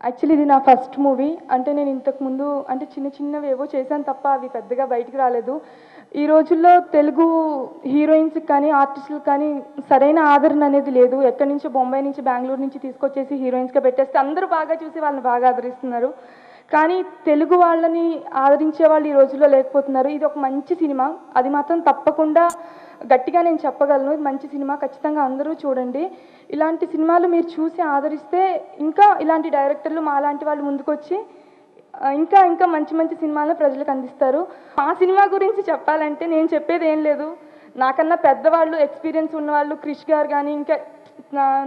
Actually ఇది నా first movie. అంటే నేను ఇంతకుముందు అంటే చిన్నవి ఏవో చేశాను తప్ప అవి పెద్దగా బయటికి రాలేదు. ఈ రోజుల్లో తెలుగు హీరోయిన్స్కి కానీ ఆర్టిస్టులకు కానీ సరైన ఆదరణ అనేది లేదు. ఎక్కడి నుంచో బొంబాయి నుంచి బెంగళూరు నుంచి తీసుకొచ్చేసి హీరోయిన్స్గా పెట్టేస్తే అందరూ బాగా చూసి వాళ్ళని బాగా ఆదరిస్తున్నారు. కానీ తెలుగు వాళ్ళని ఆదరించే వాళ్ళు ఈ రోజుల్లో లేకపోతున్నారు. ఇది ఒక మంచి సినిమా, అది మాత్రం తప్పకుండా గట్టిగా నేను చెప్పగలను. ఇది మంచి సినిమా, ఖచ్చితంగా అందరూ చూడండి. ఇలాంటి సినిమాలు మీరు చూసి ఆదరిస్తే ఇంకా ఇలాంటి డైరెక్టర్లు మాలాంటి వాళ్ళు ముందుకొచ్చి ఇంకా ఇంకా మంచి మంచి సినిమాలను ప్రజలకు అందిస్తారు. ఆ సినిమా గురించి చెప్పాలంటే నేను చెప్పేది ఏం లేదు. నాకన్నా పెద్దవాళ్ళు, ఎక్స్పీరియన్స్ ఉన్నవాళ్ళు, క్రిష్ గారు కానీ ఇంకా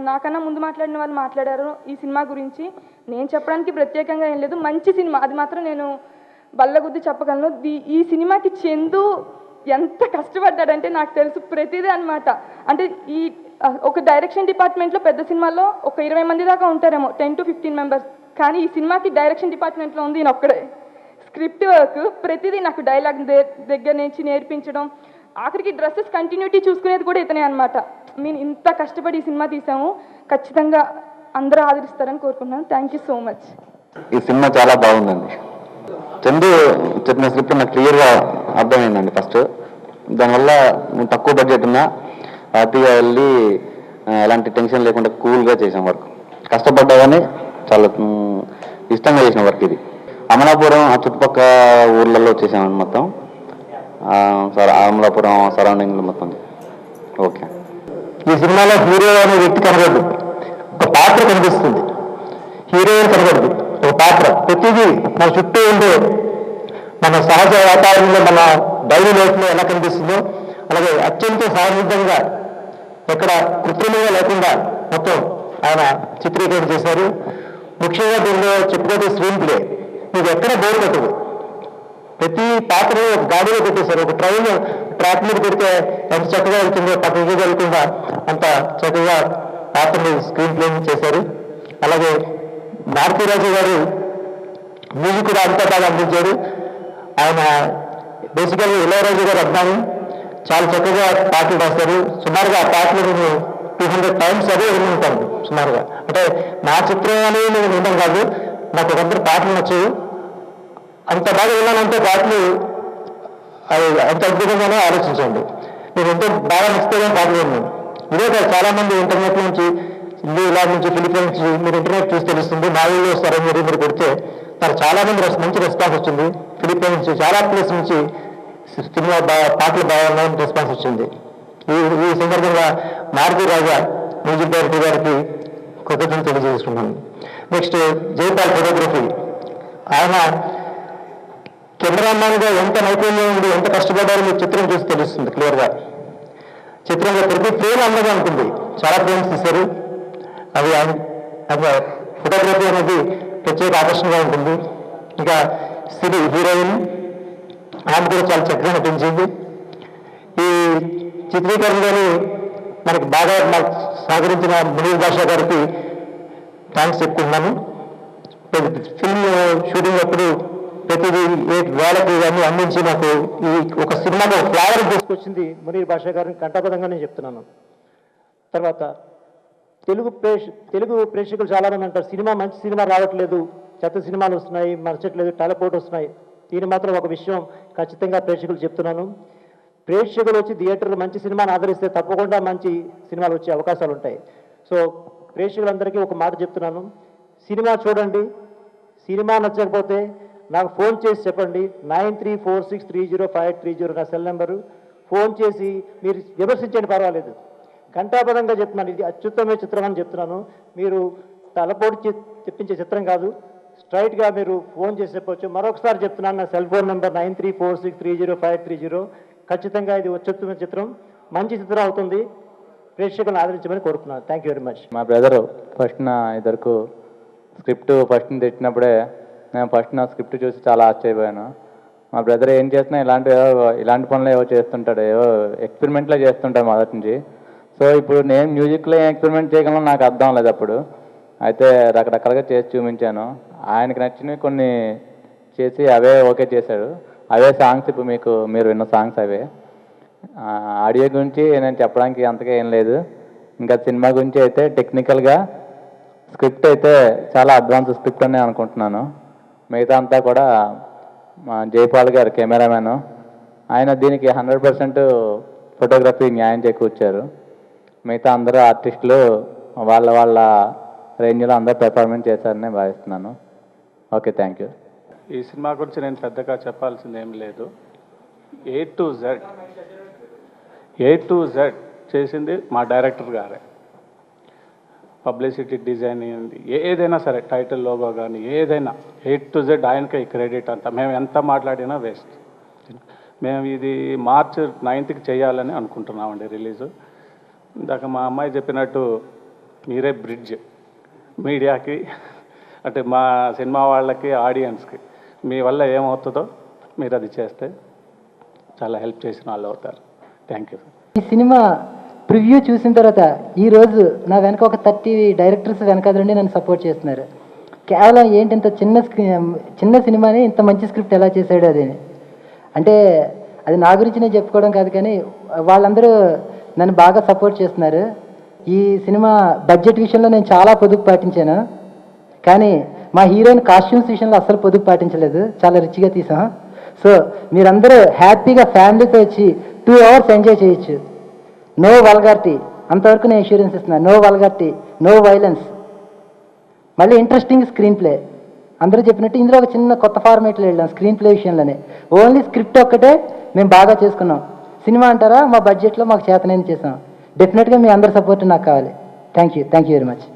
నాకన్నా ముందు మాట్లాడిన వాళ్ళు మాట్లాడారు ఈ సినిమా గురించి. నేను చెప్పడానికి ప్రత్యేకంగా ఏం లేదు, మంచి సినిమా, అది మాత్రం నేను బల్లగుద్ది చెప్పగలను. ఈ సినిమాకి చందు ఎంత కష్టపడ్డాడంటే నాకు తెలుసు ప్రతిదీ అనమాట. అంటే ఈ ఒక డైరెక్షన్ డిపార్ట్మెంట్లో పెద్ద సినిమాలో ఒక 20 మంది దాకా ఉంటారేమో, 10 to 15 మెంబర్స్. కానీ ఈ సినిమాకి డైరెక్షన్ డిపార్ట్మెంట్లో ఉంది ఈయన ఒక్కడే. స్క్రిప్ట్ వర్క్ ప్రతిదీ నాకు డైలాగ్ దగ్గర నుంచి నేర్పించడం, ఆఖరికి డ్రెస్సెస్ కంటిన్యూటీ చూసుకునేది కూడా ఇతనే అనమాట. మేము ఇంత కష్టపడి ఈ సినిమా తీసాము, ఖచ్చితంగా అందరూ ఆదరిస్తారని కోరుకుంటున్నాను. Thank you so much. ఈ సినిమా చాలా బాగుందండి. చందు చెప్పిన స్క్రిప్ట్ నాకు క్లియర్గా అర్థమైందండి. ఫస్ట్ దానివల్ల తక్కువ బడ్జెట్ ఉన్నా హ్యాపీగా వెళ్ళి ఎలాంటి టెన్షన్ లేకుండా కూల్గా చేసాం వర్క్. కష్టపడ్డా కానీ చాలా ఇష్టంగా చేసిన వర్క్ ఇది. అమలాపురం ఆ చుట్టుపక్కల ఊర్లలో చేసామండి మొత్తం. అమలాపురం సరౌండింగ్లో మొత్తం. ఓకే. ఈ సినిమాలో హీరో అనే వ్యక్తి కనబడదు, ఒక పాత్ర కనిపిస్తుంది. హీరోయిన్ కనబడదు, ఒక పాత్ర. ప్రతిదీ మన చుట్టూ ఉండే మన సహజ వాతావరణంలో, మన డైలీ లైఫ్లో ఎలా కనిపిస్తుందో అలాగే అత్యంత సహజంగా ఎక్కడ కృత్రిమంగా లేకుండా మొత్తం ఆయన చిత్రీకరణ చేశారు. ముఖ్యంగా దీనిలో చెప్పుకోతే స్క్రీన్ ప్లే మీకు ఎక్కడ బోర్ కొట్టదు. ప్రతి పాత్రను ఒక గాడిలో పెట్టేశారు. ఒక ట్రైన్ ట్రాక్ మీద పెడితే ఎంత చక్కగా వెళ్తుందో పక్కకి వెళ్తుందా అంత చక్కగా పాత్రని స్క్రీన్ ప్లే చేశారు. అలాగే మారుతిరాజు గారు మ్యూజిక్ కూడా అంతా బాగా అందించారు. ఆయన బేసికల్గా ఇళయరాజు గారు అభిమాని, చాలా చక్కగా పాటలు రాస్తారు. సుమారుగా ఆ పాటలు నేను 200 times అదే విని ఉంటాను సుమారుగా. అంటే నా చిత్రం అనేది నేను వినడం కాదు, నాకు ఒకరిద్దరు పాటలు నచ్చవు. అంత బాగా విన్నానంటే పాటలు అది అంత అద్భుతంగానే ఆలోచించండి. నేను ఎంతో బాగా నచ్చితేనే పాటలు విన్నాను. ఇదే కాదు, చాలామంది ఇంటర్నెట్ నుంచి ఇలా నుంచి ఫిలిపైన్స్ నుంచి మీరు ఇంటర్నెట్ చూసి తెలుస్తుంది. మా ఊళ్ళో వస్తారని మీరు కొడితే నాకు చాలామంది మంచి రెస్పాన్స్ వచ్చింది. ఫిలిపైన్స్ నుంచి చాలా ప్లేస్ నుంచి సినిమా పాటలు బాగున్నాయని రెస్పాన్స్ వచ్చింది. ఈ సందర్భంగా మారుతి రాజా మ్యూజిక్ డైరెక్టర్ గారికి కృతజ్ఞతలు తెలియజేస్తున్నాను. Next Jaipal photography. ఆయన కెమెరామ్యాన్గా ఎంత నైపుణ్యం ఉంది, ఎంత కష్టపడ్డారో మీకు చిత్రం చూసి తెలుస్తుంది క్లియర్గా. చిత్రంలో ప్రతి ఫ్రేమ్ అందంగా ఉంటుంది. చాలా ఫ్రేమ్స్ తీశారు. అవి ఫోటోగ్రఫీ అనేది ప్రత్యేక ఆకర్షణగా ఉంటుంది. ఇంకా సిరి హీరోయిన్, ఆమె కూడా చాలా చక్కగా నటించింది. ఈ చిత్రీకరణలోని మనకి బాగా సహకరించిన మునీర్ భాషా గారికి థ్యాంక్స్ చెప్పుకుంటున్నాను. ఫిల్మ్ షూటింగ్ అప్పుడు ప్రతిదీ వేళకి ఇవన్నీ అందించి నాకు ఈ ఒక సినిమాలో ఫ్లేవర్ తీసుకొచ్చింది మునీర్ భాషా గారిని కంటపదంగా నేను చెప్తున్నాను. తర్వాత తెలుగు ప్రేక్షకులు చాలామంది అంటారు సినిమా మంచి సినిమా రావట్లేదు, చెత్త సినిమాలు వస్తున్నాయి, మరచట్లేదు, టలపోటు వస్తున్నాయి. దీని మాత్రం ఒక విషయం ఖచ్చితంగా ప్రేక్షకులు చెప్తున్నాను. ప్రేక్షకులు వచ్చి థియేటర్లో మంచి సినిమాని ఆదరిస్తే తప్పకుండా మంచి సినిమాలు వచ్చే అవకాశాలు ఉంటాయి. సో ప్రేక్షకులందరికీ ఒక మాట చెప్తున్నాను, సినిమా చూడండి. సినిమా నచ్చకపోతే నాకు ఫోన్ చేసి చెప్పండి. 9346305830 నా సెల్ నెంబరు. ఫోన్ చేసి మీరు విమర్శించండి, పర్వాలేదు. కంఠాపదంగా చెప్తున్నాను, ఇది అత్యుత్తమ చిత్రం అని చెప్తున్నాను. మీరు తలపోటు తెప్పించే చిత్రం కాదు, స్ట్రైట్గా మీరు ఫోన్ చేసి చెప్పవచ్చు. మరొకసారి చెప్తున్నాను, నా సెల్ ఫోన్ నెంబర్ 9346305830. ఖచ్చితంగా ఇది అత్యుత్తమ చిత్రం, మంచి చిత్రం అవుతుంది. ప్రేక్షకులను ఆదరించమని కోరుతున్నాను. Thank you very much. మా బ్రదరు ఫస్ట్ నా ఇద్దరు స్క్రిప్ట్ ఫస్ట్ తెచ్చినప్పుడే నేను నా స్క్రిప్ట్ చూసి చాలా ఆశ్చర్యపోయాను. మా బ్రదర్ ఏం చేస్తున్నా ఇలాంటి పనులు ఏవో చేస్తుంటాడు, ఏవో ఎక్స్పెరిమెంట్లో చేస్తుంటాడు మొదటి నుంచి. సో ఇప్పుడు నేను మ్యూజిక్లో ఏం ఎక్స్పెరిమెంట్ చేయగలను నాకు అర్థం లేదు అప్పుడు. అయితే రకరకాలుగా చేసి చూపించాను. ఆయనకి నచ్చినవి కొన్ని చేసి అవే ఓకే చేశాడు. అవే సాంగ్స్ ఇప్పుడు మీరు విన్న సాంగ్స్ అవే. ఆడియో గురించి నేను చెప్పడానికి అంతగా ఏం లేదు. ఇంకా సినిమా గురించి అయితే టెక్నికల్గా స్క్రిప్ట్ అయితే చాలా అడ్వాన్స్ స్క్రిప్ట్ అని అనుకుంటున్నాను. మిగతా అంతా కూడా మా జైపాల్ గారు కెమెరామ్యాను, ఆయన దీనికి 100% ఫోటోగ్రఫీ న్యాయం చేకూర్చారు. మిగతా అందరూ ఆర్టిస్టులు వాళ్ళ రేంజ్లో అందరూ పెర్ఫార్మెన్స్ చేశారని భావిస్తున్నాను. Okay, thank you. ఈ సినిమా గురించి నేను పెద్దగా చెప్పాల్సింది ఏం లేదు. A to Z చేసింది మా డైరెక్టర్ గారే. పబ్లిసిటీ డిజైన్ ఏదైనా సరే, టైటిల్ లోగో కానీ ఏదైనా A to Z ఆయనకే క్రెడిట్ అంతా. మేము ఎంత మాట్లాడినా వేస్ట్. మేము ఇది March 9th చేయాలని అనుకుంటున్నామండి రిలీజు. ఇందాక మా అమ్మాయి చెప్పినట్టు మీరే బ్రిడ్జ్ మీడియాకి, అంటే మా సినిమా వాళ్ళకి, ఆడియన్స్కి. మీ వల్ల ఏమవుతుందో మీరు అది చేస్తే చాలా హెల్ప్ చేసిన వాళ్ళు అవుతారు. Thank you. ఈ సినిమా ప్రివ్యూ చూసిన తర్వాత ఈరోజు నా వెనక ఒక 30 డైరెక్టర్స్ వెనక నుండి నన్ను సపోర్ట్ చేస్తున్నారు. కేవలం ఏంటి, ఇంత చిన్న సినిమాని ఇంత మంచి స్క్రిప్ట్ ఎలా చేశాడు అది. అంటే అది నా గురించి నేను చెప్పుకోవడం కాదు, కానీ వాళ్ళందరూ నన్ను బాగా సపోర్ట్ చేస్తున్నారు. ఈ సినిమా బడ్జెట్ విషయంలో నేను చాలా పొదుపు పాటించాను, కానీ మా హీరోయిన్ కాస్ట్యూమ్స్ విషయంలో అస్సలు పొదుపు పాటించలేదు. చాలా రిచ్గా తీసాం. సో మీరందరూ హ్యాపీగా ఫ్యామిలీతో వచ్చి 2 hours ఎంజాయ్ చేయొచ్చు. నో వల్గారిటీ, అంతవరకు నేను ఇన్సూరెన్స్ ఇస్తున్నాను. నో వల్గారిటీ, నో వైలెన్స్, మళ్ళీ ఇంట్రెస్టింగ్ స్క్రీన్ ప్లే. అందరూ చెప్పినట్టు ఇందులో ఒక చిన్న కొత్త ఫార్మేట్లో వెళ్ళాం స్క్రీన్ ప్లే విషయంలోనే. ఓన్లీ స్క్రిప్ట్ ఒక్కటే మేము బాగా చేసుకున్నాం. సినిమా అంటారా, మా బడ్జెట్లో మాకు చేతనైంది చేసాం. డెఫినెట్గా మీ అందరి సపోర్ట్ నాకు కావాలి. Thank you very much.